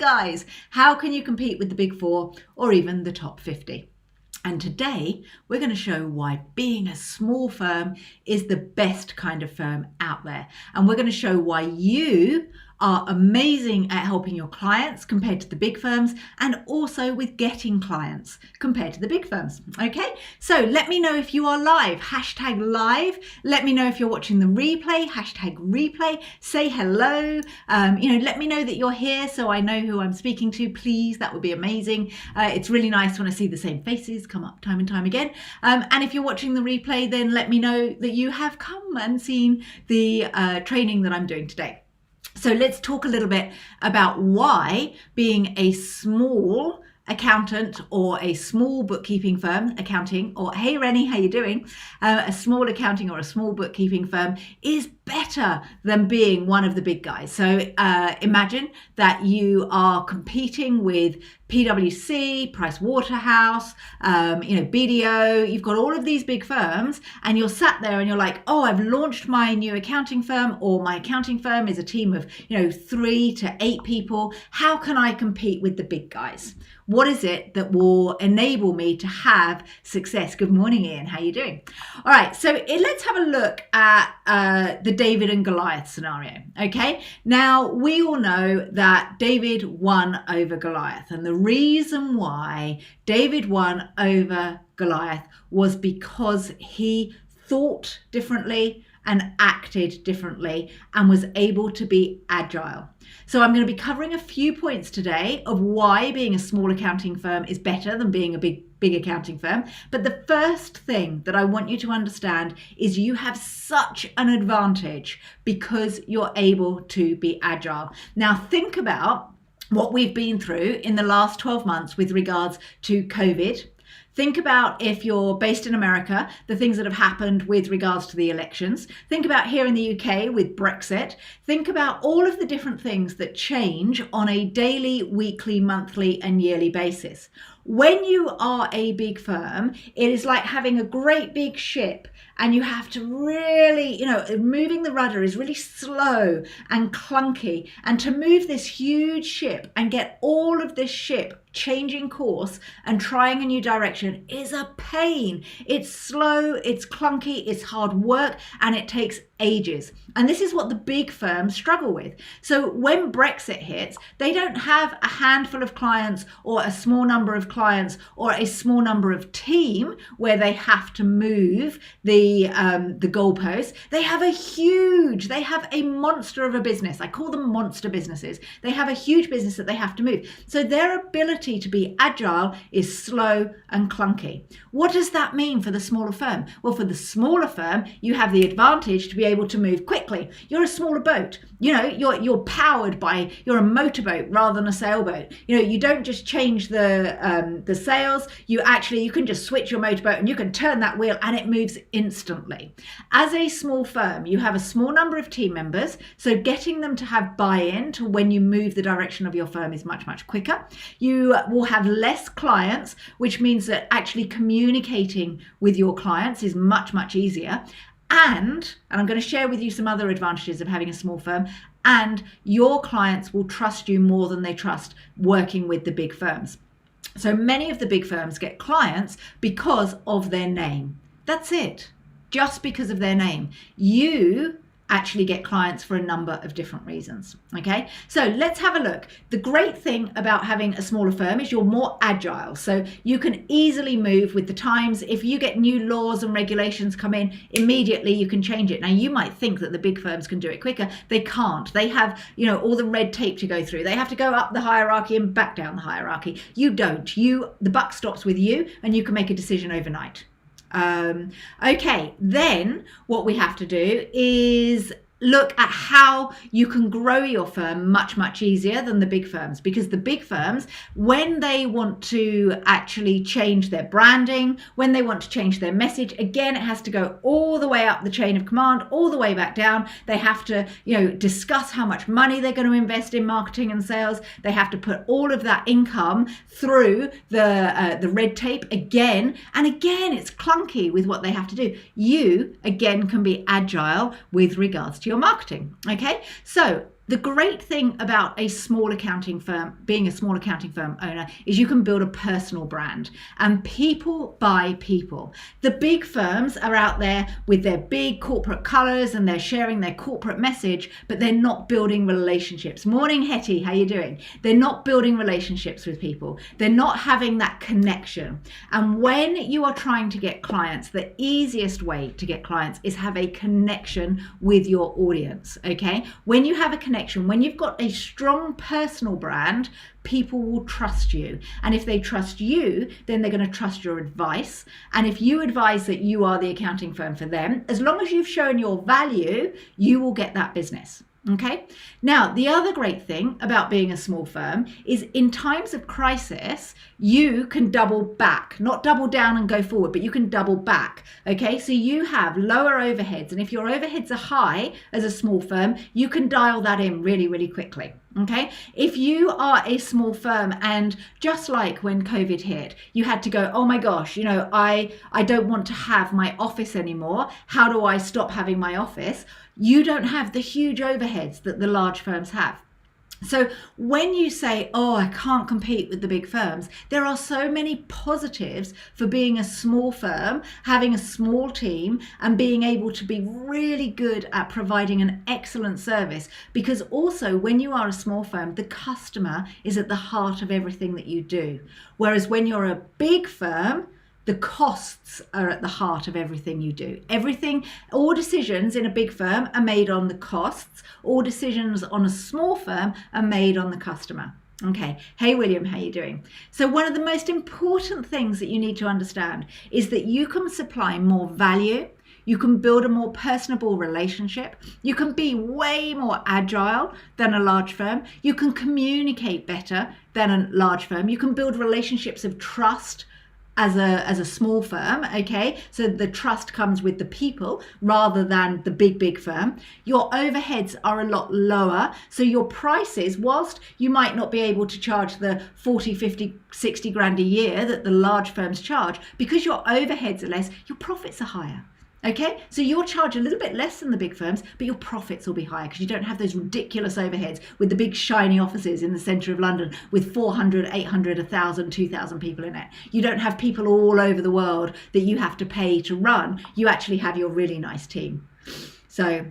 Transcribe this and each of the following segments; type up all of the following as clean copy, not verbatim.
guys. How can you compete with the big four or even the top 50? And today we're going to show why being a small firm is the best kind of firm out there. And we're going to show why you are amazing at helping your clients compared to the big firms, and also with getting clients compared to the big firms. Okay, so let me know if you are live, hashtag live. Let me know if you're watching the replay, hashtag replay. Say hello. Let me know that you're here so I know who I'm speaking to, please. That would be amazing. It's really nice when I see the same faces come up time and time again. And if you're watching the replay, then let me know that you have come and seen the training that I'm doing today. So let's talk a little bit about why being a small accountant or a small bookkeeping firm, accounting, or hey Rennie, how you doing? A small accounting or a small bookkeeping firm is better than being one of the big guys. So imagine that you are competing with PwC, Price Waterhouse, BDO. You've got all of these big firms and you're sat there and you're like, oh, I've launched my new accounting firm, or my accounting firm is a team of 3 to 8 people. How can I compete with the big guys? What is it that will enable me to have success? Good morning, Ian. How are you doing? All right, so let's have a look at the David and Goliath scenario. Okay, now we all know that David won over Goliath, and the reason why David won over Goliath was because he thought differently and acted differently and was able to be agile. So I'm going to be covering a few points today of why being a small accounting firm is better than being a big accounting firm. But the first thing that I want you to understand is you have such an advantage because you're able to be agile. Now think about what we've been through in the last 12 months with regards to COVID. Think about, if you're based in America, the things that have happened with regards to the elections. Think about here in the UK with Brexit. Think about all of the different things that change on a daily, weekly, monthly, and yearly basis. When you are a big firm, it is like having a great big ship, and you have to really, moving the rudder is really slow and clunky. And to move this huge ship and get all of this ship changing course and trying a new direction is a pain. It's slow, it's clunky, it's hard work, and it takes ages. And this is what the big firms struggle with. So when Brexit hits, they don't have a handful of clients or a small number of clients or a small number of team where they have to move the goalposts. They have a monster of a business. I call them monster businesses. They have a huge business that they have to move. So their ability to be agile is slow and clunky. What does that mean for the smaller firm? Well, for the smaller firm, you have the advantage to be able to move quickly. You're a smaller boat. You're powered by, you're a motorboat rather than a sailboat. You don't just change the sails. You can just switch your motorboat and you can turn that wheel and it moves instantly. As a small firm, you have a small number of team members, so getting them to have buy-in to when you move the direction of your firm is much, much quicker. You will have less clients, which means that actually communicating with your clients is much, much easier. And I'm going to share with you some other advantages of having a small firm, and your clients will trust you more than they trust working with the big firms. So many of the big firms get clients because of their name. That's it. Just because of their name. You actually get clients for a number of different reasons. Okay, so let's have a look. The great thing about having a smaller firm is you're more agile, so you can easily move with the times. If you get new laws and regulations come in, immediately you can change it. Now you might think that the big firms can do it quicker. They can't. They have all the red tape to go through. They have to go up the hierarchy and back down the hierarchy. You don't. The buck stops with you and you can make a decision overnight. Okay, then what we have to do is look at how you can grow your firm much, much easier than the big firms, because the big firms, when they want to actually change their branding, when they want to change their message, again, it has to go all the way up the chain of command, all the way back down. They have to, discuss how much money they're going to invest in marketing and sales. They have to put all of that income through the red tape again, and again, it's clunky with what they have to do. You, again, can be agile with regards to your marketing. Okay, so The great thing about a small accounting firm, being a small accounting firm owner, is you can build a personal brand, and people buy people. The big firms are out there with their big corporate colors and they're sharing their corporate message, but they're not building relationships. Morning, Hetty, how you doing? They're not building relationships with people. They're not having that connection. And when you are trying to get clients, the easiest way to get clients is have a connection with your audience, okay? When you have a connection, when you've got a strong personal brand, people will trust you. And if they trust you, then they're going to trust your advice. And if you advise that you are the accounting firm for them, as long as you've shown your value, you will get that business. Okay. Now, the other great thing about being a small firm is in times of crisis, you can double back, not double down and go forward, but you can double back. Okay. So you have lower overheads. And if your overheads are high as a small firm, you can dial that in really, really quickly. Okay. If you are a small firm and just like when COVID hit, you had to go, oh my gosh, I don't want to have my office anymore. How do I stop having my office? You don't have the huge overheads that the large firms have. So when you say, oh, I can't compete with the big firms, there are so many positives for being a small firm, having a small team, and being able to be really good at providing an excellent service. Because also when you are a small firm, the customer is at the heart of everything that you do. Whereas when you're a big firm, the costs are at the heart of everything you do. All decisions in a big firm are made on the costs. All decisions on a small firm are made on the customer. Okay. Hey, William, how you doing? So one of the most important things that you need to understand is that you can supply more value. You can build a more personable relationship. You can be way more agile than a large firm. You can communicate better than a large firm. You can build relationships of trust as a small firm, okay? So the trust comes with the people rather than the big firm. Your overheads are a lot lower. So your prices, whilst you might not be able to charge the 40, 50, 60 grand a year that the large firms charge, because your overheads are less, your profits are higher. Okay, so you'll charge a little bit less than the big firms, but your profits will be higher because you don't have those ridiculous overheads with the big shiny offices in the centre of London with 400, 800, 1,000, 2,000 people in it. You don't have people all over the world that you have to pay to run. You actually have your really nice team. So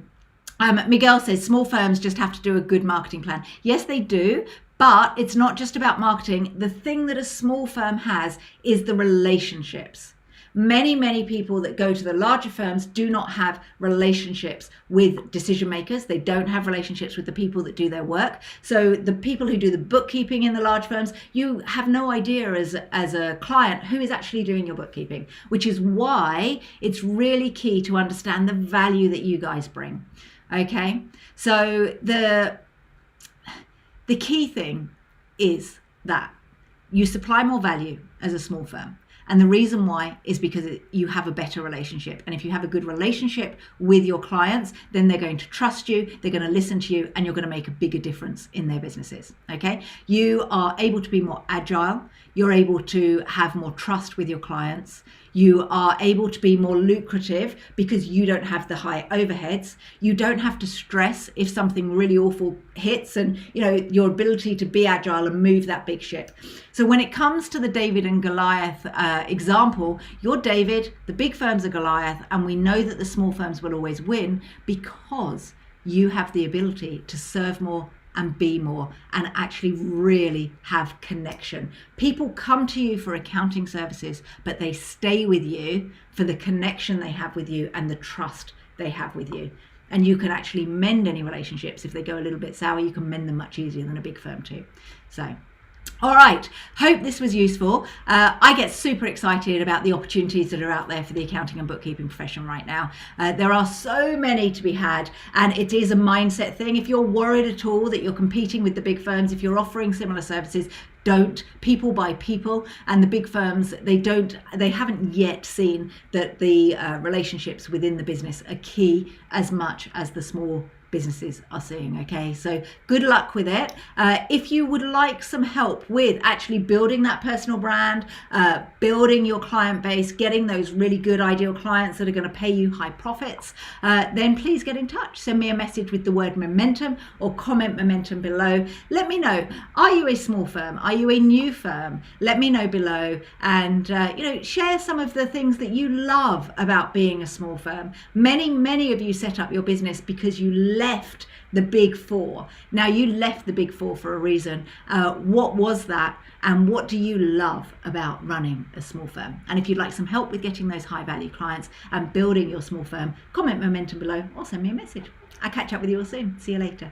Miguel says small firms just have to do a good marketing plan. Yes, they do. But it's not just about marketing. The thing that a small firm has is the relationships. Many people that go to the larger firms do not have relationships with decision makers. They don't have relationships with the people that do their work. So the people who do the bookkeeping in the large firms, you have no idea as a client who is actually doing your bookkeeping, which is why it's really key to understand the value that you guys bring. Okay, so the key thing is that you supply more value as a small firm. And the reason why is because you have a better relationship. And if you have a good relationship with your clients, then they're going to trust you, they're going to listen to you, and you're going to make a bigger difference in their businesses. Okay? You are able to be more agile. You're able to have more trust with your clients. You are able to be more lucrative because you don't have the high overheads. You don't have to stress if something really awful hits, and your ability to be agile and move that big ship. So when it comes to the David and Goliath example, you're David, the big firms are Goliath, and we know that the small firms will always win because you have the ability to serve more and be more and actually really have connection. People come to you for accounting services, but they stay with you for the connection they have with you and the trust they have with you. And you can actually mend any relationships. If they go a little bit sour, you can mend them much easier than a big firm too. So, all right, hope this was useful. I get super excited about the opportunities that are out there for the accounting and bookkeeping profession right now. There are so many to be had, and it is a mindset thing. If you're worried at all that you're competing with the big firms, if you're offering similar services, don't. People buy people, and the big firms, they haven't yet seen that the relationships within the business are key as much as the small businesses are seeing. Okay, so good luck with it. If you would like some help with actually building that personal brand, building your client base, getting those really good ideal clients that are going to pay you high profits, then please get in touch. Send me a message with the word momentum or comment momentum below. Let me know, are you a small firm? Are you a new firm? Let me know below, and share some of the things that you love about being a small firm. Many of you set up your business because you left the big four. Now, you left the big four for a reason. What was that, and what do you love about running a small firm? And if you'd like some help with getting those high value clients and building your small firm, comment momentum below or send me a message. I'll catch up with you all soon. See you later.